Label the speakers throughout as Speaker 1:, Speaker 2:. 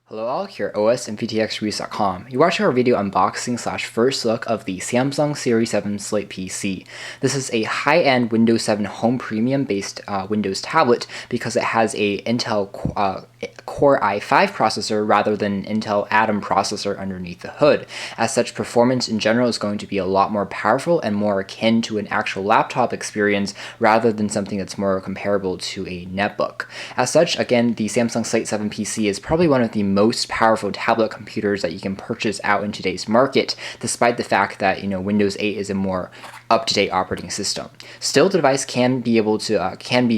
Speaker 1: Hello all, here at OS and PTXreviews.com. You're watching our video unboxing / first look of the Samsung Series 7 Slate PC. This is a high-end Windows 7 Home Premium based Windows tablet because it has a Intel Core i5 processor rather than an Intel Atom processor underneath the hood. As such, performance in general is going to be a lot more powerful and more akin to an actual laptop experience rather than something that's more comparable to a netbook. As such, again, the Samsung Slate 7 PC is probably one of the most powerful tablet computers that you can purchase out in today's market, despite the fact that Windows 8 is a more up-to-date operating system. Still, the device can be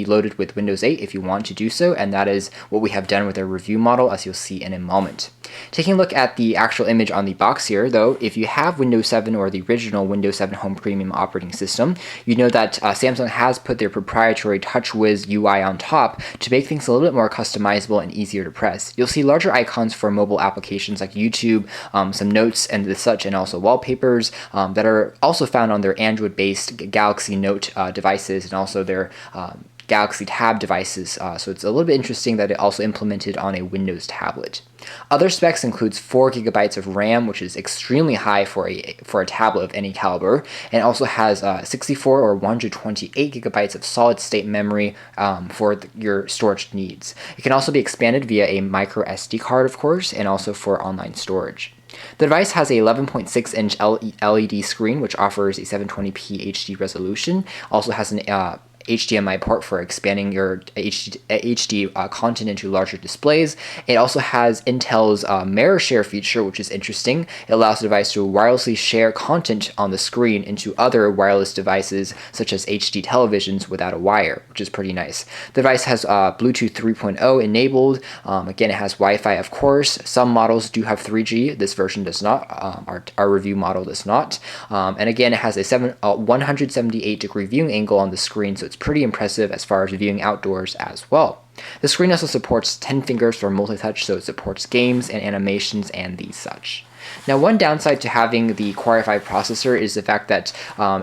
Speaker 1: loaded with Windows 8 if you want to do so, and that is what we have done with our review model, as you'll see in a moment. Taking a look at the actual image on the box here, though, if you have Windows 7 or the original Windows 7 Home Premium operating system, you know that Samsung has put their proprietary TouchWiz UI on top to make things a little bit more customizable and easier to press. You'll see larger icons for mobile applications like YouTube, some notes and the such, and also wallpapers that are also found on their Android-based Galaxy Note devices and also their Galaxy Tab devices, so it's a little bit interesting that it also implemented on a Windows tablet. Other specs includes 4 GB of RAM, which is extremely high for a tablet of any caliber, and also has 64 or 128 GB of solid-state memory for your storage needs. It can also be expanded via a micro SD card, of course, and also for online storage. The device has a 11.6-inch LED screen, which offers a 720p HD resolution. Also has an HDMI port for expanding your HD content into larger displays. It also has Intel's mirror share feature, which is interesting. It allows the device to wirelessly share content on the screen into other wireless devices, such as HD televisions without a wire, which is pretty nice. The device has Bluetooth 3.0 enabled. Again, it has Wi-Fi, of course. Some models do have 3G. This version does not. Our review model does not. And again, it has a 178-degree viewing angle on the screen, so it's pretty impressive as far as viewing outdoors as well. The screen also supports 10 fingers for multi-touch, so it supports games and animations and the such. Now, one downside to having the Core i5 processor is the fact that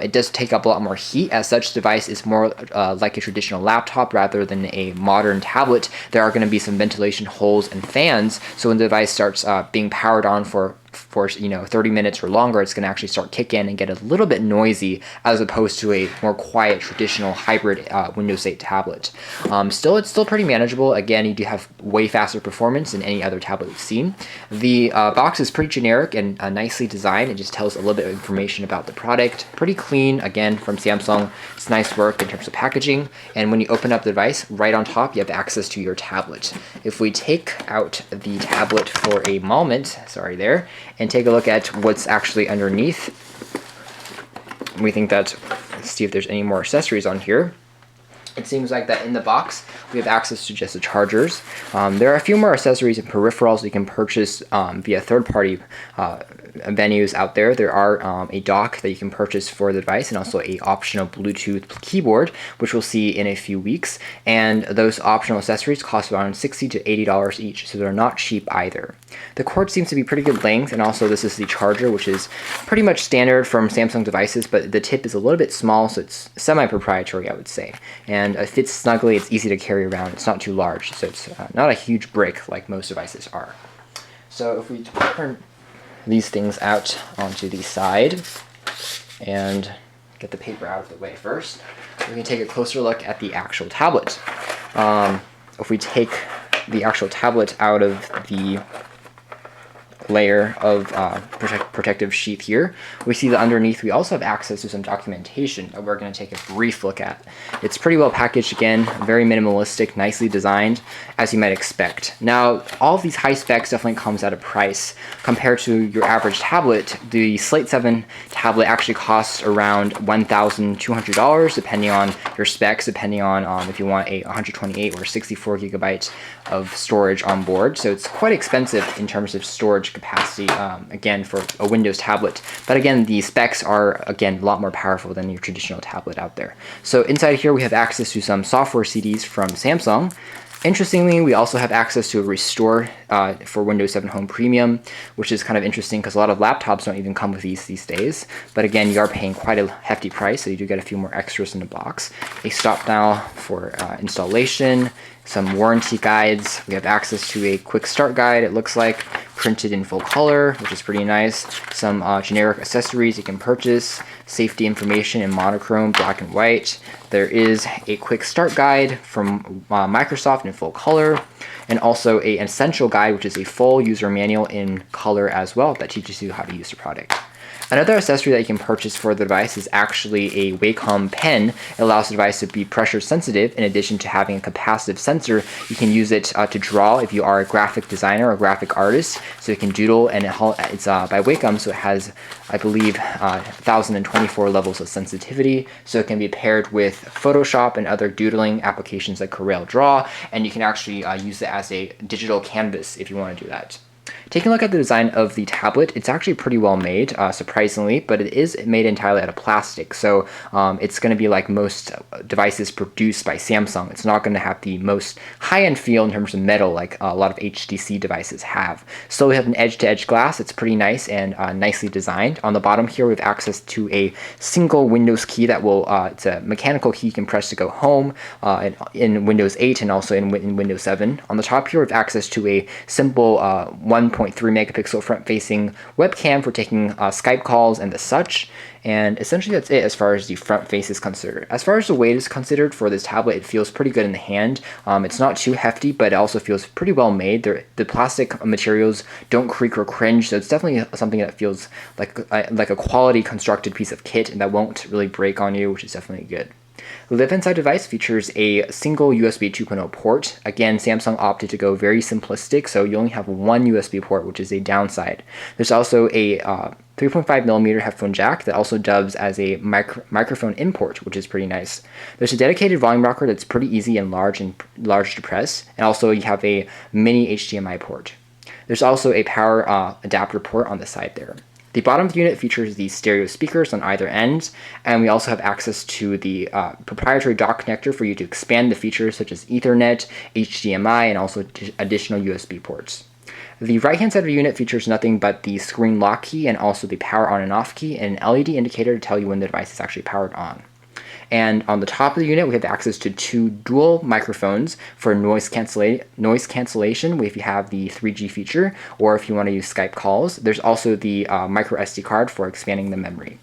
Speaker 1: it does take up a lot more heat. As such, the device is more like a traditional laptop rather than a modern tablet. There are going to be some ventilation holes and fans, so when the device starts being powered on for 30 minutes or longer, it's going to actually start kick in and get a little bit noisy as opposed to a more quiet traditional hybrid Windows 8 tablet. It's still pretty manageable. Again, you do have way faster performance than any other tablet we've seen. The box is pretty generic and nicely designed. It just tells a little bit of information about the product. Pretty clean, again, from Samsung. It's nice work in terms of packaging. And when you open up the device, right on top, you have access to your tablet. If we take out the tablet for a moment, and take a look at what's actually underneath, we think that, let's see if there's any more accessories on here. It seems like that in the box, we have access to just the chargers. There are a few more accessories and peripherals you can purchase via third-party venues out there. There are a dock that you can purchase for the device and also a optional Bluetooth keyboard, which we'll see in a few weeks. And those optional accessories cost around $60 to $80 each, so they're not cheap either. The cord seems to be pretty good length, and also this is the charger, which is pretty much standard from Samsung devices, but the tip is a little bit small, so it's semi-proprietary, I would say. And it fits snugly, it's easy to carry around, it's not too large, so it's not a huge brick like most devices are. So if we turn these things out onto the side and get the paper out of the way first, we can take a closer look at the actual tablet. If we take the actual tablet out of the layer of protective sheath here, we see that underneath we also have access to some documentation that we're going to take a brief look at. It's pretty well packaged, again, very minimalistic, nicely designed, as you might expect. Now, all of these high specs definitely comes at a price. Compared to your average tablet, the Slate 7 tablet actually costs around $1,200, depending on your specs, depending on if you want a 128 or 64 gigabyte of storage on board. So it's quite expensive in terms of storage capacity, again, for a Windows tablet. But again, the specs are, again, a lot more powerful than your traditional tablet out there. So inside here, we have access to some software CDs from Samsung. Interestingly, we also have access to a restore for Windows 7 Home Premium, which is kind of interesting because a lot of laptops don't even come with these days. But again, you are paying quite a hefty price, so you do get a few more extras in the box. A stop dial for installation, some warranty guides. We have access to a quick start guide, it looks like, printed in full color, which is pretty nice. Some generic accessories you can purchase, safety information in monochrome, black and white. There is a quick start guide from Microsoft in full color, and also an essential guide, which is a full user manual in color as well that teaches you how to use the product. Another accessory that you can purchase for the device is actually a Wacom pen. It allows the device to be pressure sensitive. In addition to having a capacitive sensor, you can use it to draw if you are a graphic designer or graphic artist. So you can doodle, and it's by Wacom, so it has, I believe, 1,024 levels of sensitivity. So it can be paired with Photoshop and other doodling applications like Corel Draw, and you can actually use it as a digital canvas if you want to do that. Taking a look at the design of the tablet, it's actually pretty well made, surprisingly, but it is made entirely out of plastic. So it's going to be like most devices produced by Samsung. It's not going to have the most high-end feel in terms of metal like a lot of HTC devices have. So we have an edge-to-edge glass. It's pretty nice and nicely designed. On the bottom here, we have access to a single Windows key that will, it's a mechanical key you can press to go home in Windows 8 and also in Windows 7. On the top here, we have access to a simple 1.3 megapixel front-facing webcam for taking Skype calls and the such. And essentially that's it as far as the front face is considered. As far as the weight is considered for this tablet, it feels pretty good in the hand. It's not too hefty, but it also feels pretty well made. The plastic materials don't creak or cringe, so it's definitely something that feels like a quality constructed piece of kit and that won't really break on you, which is definitely good. The left-hand side device features a single USB 2.0 port. Again, Samsung opted to go very simplistic, so you only have one USB port, which is a downside. There's also a 3.5mm headphone jack that also dubs as a microphone import, which is pretty nice. There's a dedicated volume rocker that's pretty easy and large to press, and also you have a mini HDMI port. There's also a power adapter port on the side there. The bottom of the unit features the stereo speakers on either end, and we also have access to the proprietary dock connector for you to expand the features such as Ethernet, HDMI, and also additional USB ports. The right-hand side of the unit features nothing but the screen lock key and also the power on and off key and an LED indicator to tell you when the device is actually powered on. And on the top of the unit, we have access to two dual microphones for noise cancellation if you have the 3G feature, or if you want to use Skype calls. There's also the micro SD card for expanding the memory.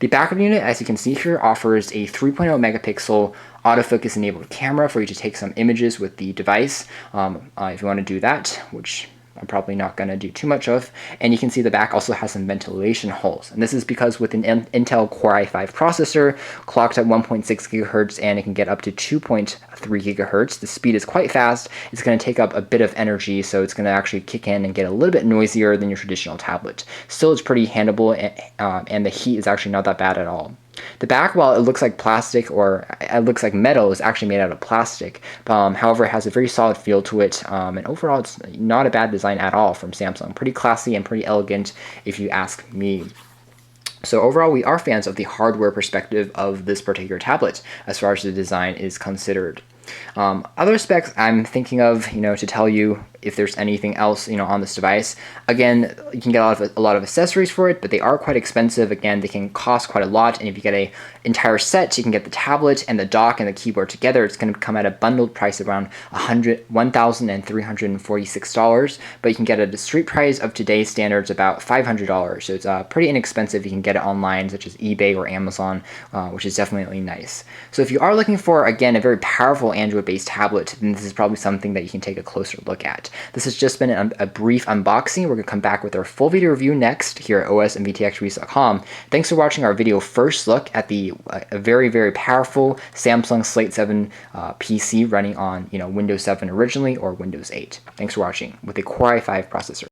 Speaker 1: The back of the unit, as you can see here, offers a 3.0 megapixel autofocus enabled camera for you to take some images with the device if you want to do that, which I'm probably not going to do too much of. And you can see the back also has some ventilation holes. And this is because with an Intel Core i5 processor, clocked at 1.6 gigahertz, and it can get up to 2.3 gigahertz. The speed is quite fast. It's going to take up a bit of energy, so it's going to actually kick in and get a little bit noisier than your traditional tablet. Still, it's pretty handleable, and the heat is actually not that bad at all. The back, while it looks like plastic or it looks like metal, is actually made out of plastic. However, it has a very solid feel to it, and overall it's not a bad design at all from Samsung. Pretty classy and pretty elegant if you ask me. So overall, we are fans of the hardware perspective of this particular tablet as far as the design is considered. Other specs I'm thinking of, to tell you if there's anything else, on this device. Again, you can get a lot of accessories for it, but they are quite expensive. Again, they can cost quite a lot, and if you get an entire set, you can get the tablet and the dock and the keyboard together. It's going to come at a bundled price around $1,346, but you can get at a street price of today's standards about $500. So it's pretty inexpensive. You can get it online, such as eBay or Amazon, which is definitely nice. So if you are looking for, again, a very powerful Android-based tablet, then this is probably something that you can take a closer look at. This has just been a brief unboxing. We're going to come back with our full video review next here at osandvtxreviews.com. Thanks for watching our video first look at the very, very powerful Samsung Slate 7 PC running on Windows 7 originally or Windows 8. Thanks for watching with a Core i5 processor.